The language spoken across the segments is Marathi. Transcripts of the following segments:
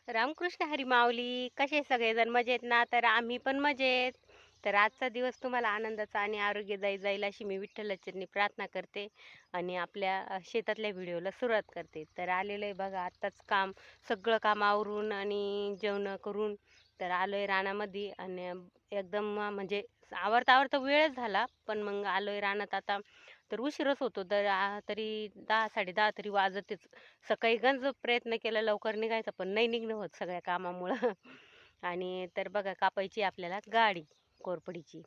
रामकृष्ण हरी माऊली. कसे सगळेजण मजेत ना? तर आम्ही पण मजेत. तर आजचा दिवस तुम्हाला आनंदाचा आणि आरोग्यदायी जाईल अशी मी विठ्ठलाचरणी प्रार्थना करते आणि आपल्या शेतातल्या व्हिडिओला सुरुवात करते. तर आलेलं आहे बघा आत्ताच काम, सगळं काम आवरून आणि जेवण करून तर आलोय रानामध्ये आणि एकदम म्हणजे आवरता आवरता वेळच झाला. पण मग आलोय रानात आता. तर उशीरच होतो. तर तरी 10 10:30 तरी वाजतेच. सकाळी गंज प्रयत्न केला लवकर निघायचा, पण नाही निघणं होत सगळ्या कामामुळं. आणि तर बघा कापायची आपल्याला गाडी कोरपडीची.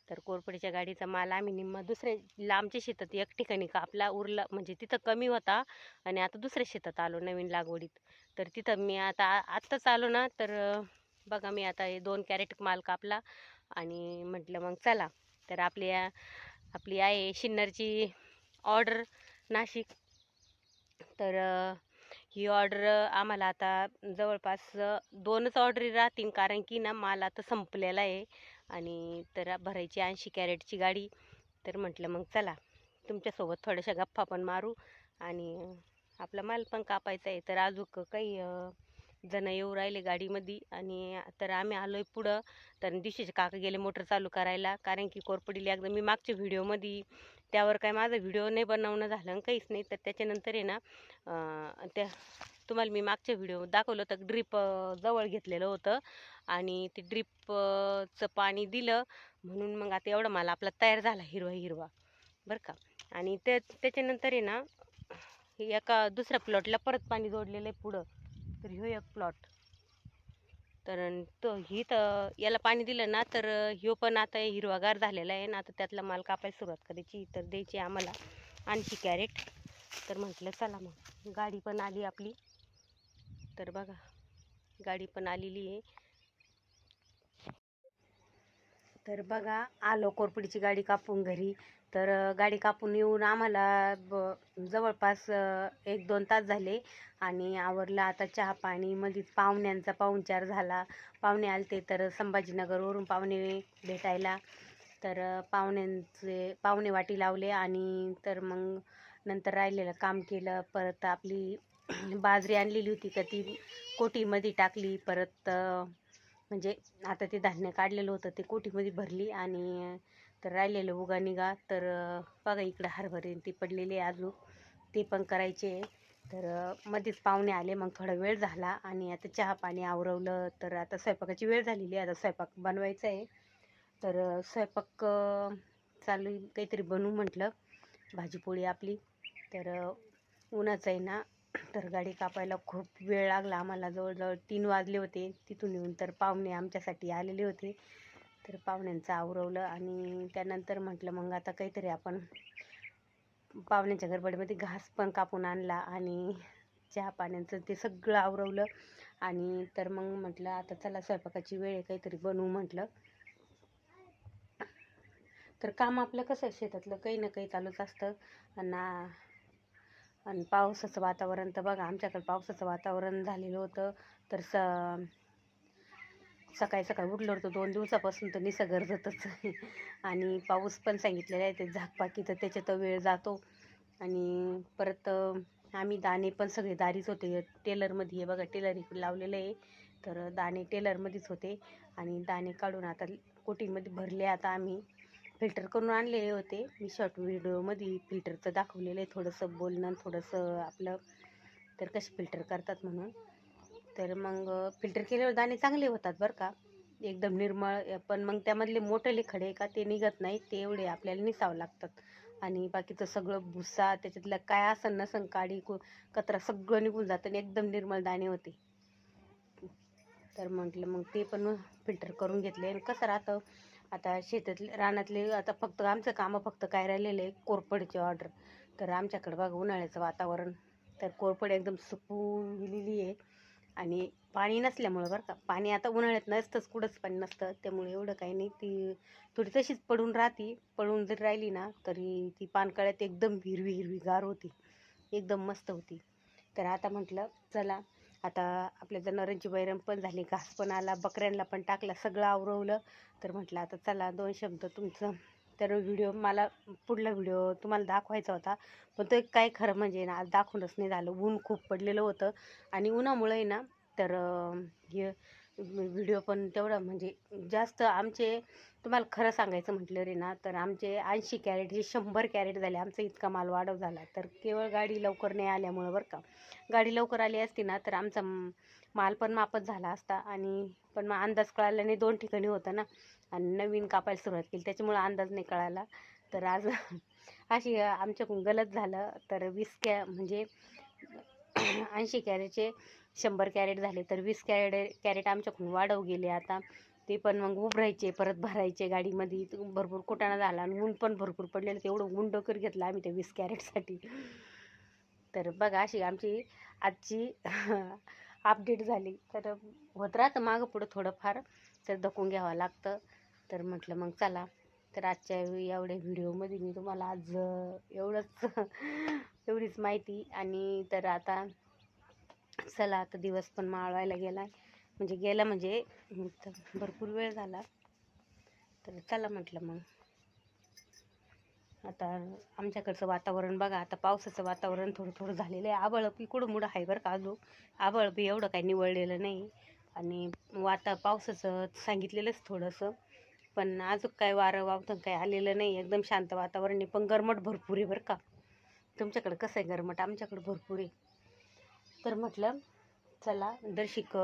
तर कोरपडीच्या गाडीचा माल आम्ही निम्मा दुसऱ्या लांबच्या शेतात एक ठिकाणी कापला, उरला म्हणजे तिथं कमी होता आणि आता दुसऱ्या शेतात आलो नवीन लागवडीत. तर तिथं मी आता आत्ताच आलो ना, तर बघा मी आता हे 2 कॅरेट माल कापला आणि म्हटलं मग चला. तर आपली आहे शिन्नरची ऑर्डर नाशिक. तर ही ऑर्डर आम्हाला आता जवळपास 2च ऑर्डरी राहतील, कारण की ना माल आता संपलेला आहे आणि तर भरायची 80 कॅरेटची गाडी. तर म्हटलं मग चला तुमच्यासोबत थोड्याशा गप्पा पण मारू आणि आपला माल पण कापायचा आहे. तर अजून काही जण येऊ राहिले गाडीमध्ये आणि तर आम्ही आलोय पुढं. तर दिवशीचे काका गेले मोटर चालू करायला, कारण की कोरपडीला एकदा मी मागच्या व्हिडिओमध्ये त्यावर काय माझा व्हिडिओ नाही बनवणं झालं आणि काहीच नाही. तर त्याच्यानंतर आहे ना त्या तुम्हाला मी मागच्या व्हिडिओ दाखवलं होतं, ड्रीप जवळ घेतलेलं होतं आणि ते ड्रीपचं पाणी दिलं म्हणून मग आता एवढा माल आपला तयार झाला हिरवा हिरवा बरं का. आणि त्याच्यानंतर आहे ना एका दुसऱ्या प्लॉटला परत पाणी जोडलेलं आहे पुढं. तर ह्यो एक प्लॉट. तर तो ही तर याला पाणी दिलं ना तर ह्यो पण आता हिरवागार झालेला आहे ना. आता त्यातला माल कापायला सुरुवात करायची. तर द्यायची आम्हाला 80 कॅरेट. तर म्हटलं चला मग गाडी पण आली आपली. तर बघा गाडी पण आलेली आहे. तर बघा आलो कोरपडीची गाडी कापून घरी. तर गाडी कापून येऊन आम्हाला जवळपास 1-2 तास झाले आणि आवरलं आता चहा पाणी. मध्येच पाहुण्यांचा पाहुणचार झाला. पाहुणे आलते तर संभाजीनगरवरून पाहुणे भेटायला. तर पाहुणे वाटी लावले आणि तर मग नंतर राहिलेलं काम केलं. परत आपली बाजरी आणलेली होती का ती कोटीमध्ये टाकली. परत म्हणजे आता ते धान्य काढलेलं होतं ते कोठीमध्ये भरली आणि तर राहिलेलं उगा निघा. तर बघा इकडं हरभरे ते पडलेले अजून ते पण करायचे. तर मध्येच पाहुणे आले मग थोडा वेळ झाला आणि आता चहा पाणी आवरवलं. तर आता स्वयंपाकाची वेळ झालेली आहे, आता स्वयंपाक बनवायचा आहे. तर स्वयंपाक चालू काहीतरी बनवू म्हटलं, भाजीपोळी आपली. तर उन्हाचं आहे ना. तर गाडी कापायला खूप वेळ लागला आम्हाला, जवळजवळ 3 वाजले होते तिथून येऊन. तर पाहुणे आमच्यासाठी आलेले होते. तर पाहुण्यांचं आवरवलं आणि त्यानंतर म्हटलं मग आता काहीतरी आपण पाहुण्यांच्या गडबडीमध्ये घास पण कापून आणला आणि चहा पाण्याचं ते सगळं आवरवलं आणि तर मग म्हटलं आता चला स्वयंपाकाची वेळ आहे, काहीतरी बनवू म्हटलं. तर काम आपलं कसं शेतातलं काही ना काही चालूच असतं आणि पावसाचं वातावरण तर बघा आमच्याकडे पावसाचं वातावरण झालेलं होतं. तर सकाळी सकाळी उठलं होतं 2 दिवसापासून तर निसं गरजतच आणि पाऊस पण सांगितलेला आहे. ते झाकपाकी तर त्याच्यात वेळ जातो आणि परत आम्ही दाणे पण सगळे दारीच होते टेलरमध्ये. हे बघा टेलर इकडे लावलेलं आहे. तर दाणे टेलरमध्येच होते आणि दाणे काढून आता कोटीमध्ये भरले. आता आम्ही फिल्टर करून आणलेले होते. मी शॉर्ट व्हिडिओमध्ये फिल्टरचं दाखवलेलं आहे, थोडंसं बोलणं थोडंसं आपलं तर कसे फिल्टर करतात म्हणून. तर मग फिल्टर केल्यावर दाणे चांगले होतात बरं का, एकदम निर्मळ. पण मग त्यामधले मोठे खडे का ते निघत नाही, ते एवढे आपल्याला निसावं लागतात आणि बाकीचं सगळं भुसा त्याच्यातलं काय असन नसन काडी कचरा सगळं निघून जातं आणि एकदम निर्मळ दाणे होते. तर म्हटलं मग ते पण फिल्टर करून घेतले. आणि कसं राहतं आता शेतातले रानातले आता फक्त आमचं कामं फक्त काय राहिलेलं आहे, कोरपडीची ऑर्डर. तर आमच्याकडे बघा उन्हाळ्याचं वातावरण. तर कोरपड एकदम सुकून गेलेली आहे आणि पाणी नसल्यामुळं बरं का, पाणी आता उन्हाळ्यात नसतंच, कुठंच पाणी नसतं, त्यामुळे एवढं काही नाही. ती थोडी तशीच पडून राहती. पडून जरी राहिली ना तरी ती पानकळ्यात एकदम हिरवी हिरवीगार होती, एकदम मस्त होती. तर आता म्हटलं चला आता आपल्या जनावरांची वैरण पण झाली, घास पण आला, बकऱ्यांना पण टाकला, सगळं आवरवलं. तर म्हटलं आता चला 2 शब्द तुमचं. तर व्हिडिओ मला पुढला व्हिडिओ तुम्हाला दाखवायचा होता, पण तो काय खरं म्हणजे ना आज दाखवूनच नाही झालं. ऊन खूप पडलेलं होतं आणि उन्हामुळे ना तर हे व्हिडिओ पण तेवढा म्हणजे जास्त आमचे, तुम्हाला खरं सांगायचं म्हटलं रे ना, तर आमचे 80 कॅरेट हे 100 कॅरेट झाले. आमचा इतका माल वाढव झाला, तर केवळ गाडी लवकर नाही आल्यामुळं बरं का. गाडी लवकर आली असती ना तर आमचा माल पण मापच झाला असता. आणि पण मग अंदाज कळाला नाही, 2 ठिकाणी होतं ना, आणि नवीन कापायला सुरुवात केली त्याच्यामुळं अंदाज नाही कळाला. तर आज अशी आमच्याकडून गलत झालं. तर 20 म्हणजे 80 कॅरेटचे 100 कॅरेट झाले, तर 20 कॅरेट आमच्याकडून वाढव गेले आता. ते पण मग उभरायचे, परत भरायचे गाडीमध्ये. भरपूर कुटाणा झाला आणि ऊन पण भरपूर पडलेलं, तेवढं ऊन डोकर घेतलं आम्ही त्या 20 कॅरेटसाठी. तर बघा अशी आमची आजची अपडेट झाली. तर होत राहतं मागं पुढं थोडंफार, तर दखून घ्यावं लागतं. तर म्हटलं मग चला, तर आजच्या एवढ्या व्हिडिओमध्ये मी तुम्हाला आज एवढंच एवढीच माहिती. आणि तर आता चला, आता दिवस पण माळवायला गेला, म्हणजे भरपूर वेळ झाला. तर चला म्हटलं मग आता आमच्याकडचं वातावरण बघा. आता पावसाचं वातावरण थोडं थोडं झालेलं आहे. आबळ इकडं मुडं आहे बरं का, अजून आबळ बी एवढं काही निवळलेलं नाही. आणि पावसाचं सांगितलेलंच थोडंसं, पण अजून काय वारं वावतं काय आलेलं नाही. एकदम शांत वातावरण आहे, पण गरमट भरपूर आहे बरं का. तुमच्याकडं कसं आहे गरमट? आमच्याकडं भरपूर आहे. तर म्हटलं चला दर्शिक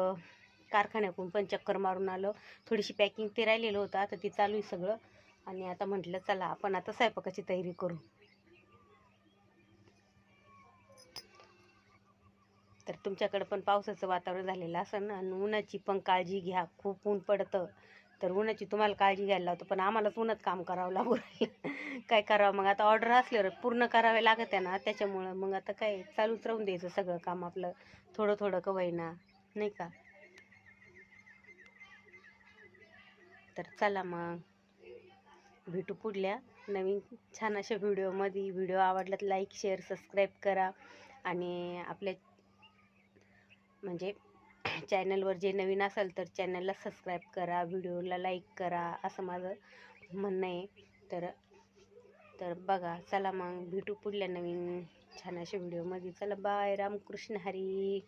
कारखान्याकडून पण चक्कर मारून आलं. थोडीशी पॅकिंग ते राहिलेलं होतं, आता ते चालू आहे सगळं. आणि आता म्हटलं चला आपण आता स्वयंपाकाची तयारी करू. तर तुमच्याकडं पण पावसाचं वातावरण झालेलं असेल ना, आणि उन्हाची पण काळजी घ्या. खूप ऊन पडतं, तर उन्हाची तुम्हाला काळजी घ्यायला लावतं, पण आम्हालाच उन्हात काम करावं लागू राहिलं. काय करावं मग आता, ऑर्डर असल्यावर पूर्ण करावे लागत आहे ना, त्याच्यामुळं मग आता काय चालूच राहून द्यायचं सगळं काम आपलं, थोडं थोडं का होईना, नाही का. तर चला मग भेटू पुढल्या नवीन छान अशा व्हिडिओमध्ये. व्हिडिओ आवडल्यात लाईक शेअर सबस्क्राईब करा. आणि आपल्या म्हणजे चॅनलवर जे नवीन असेल तर चॅनलला सबस्क्राईब करा, व्हिडिओला लाईक करा, असं माझं म्हणणं आहे. तर तर बघा चला मग भेटू पुढल्या नवीन छान अशा व्हिडिओमध्ये. चला बाय, रामकृष्ण हरी.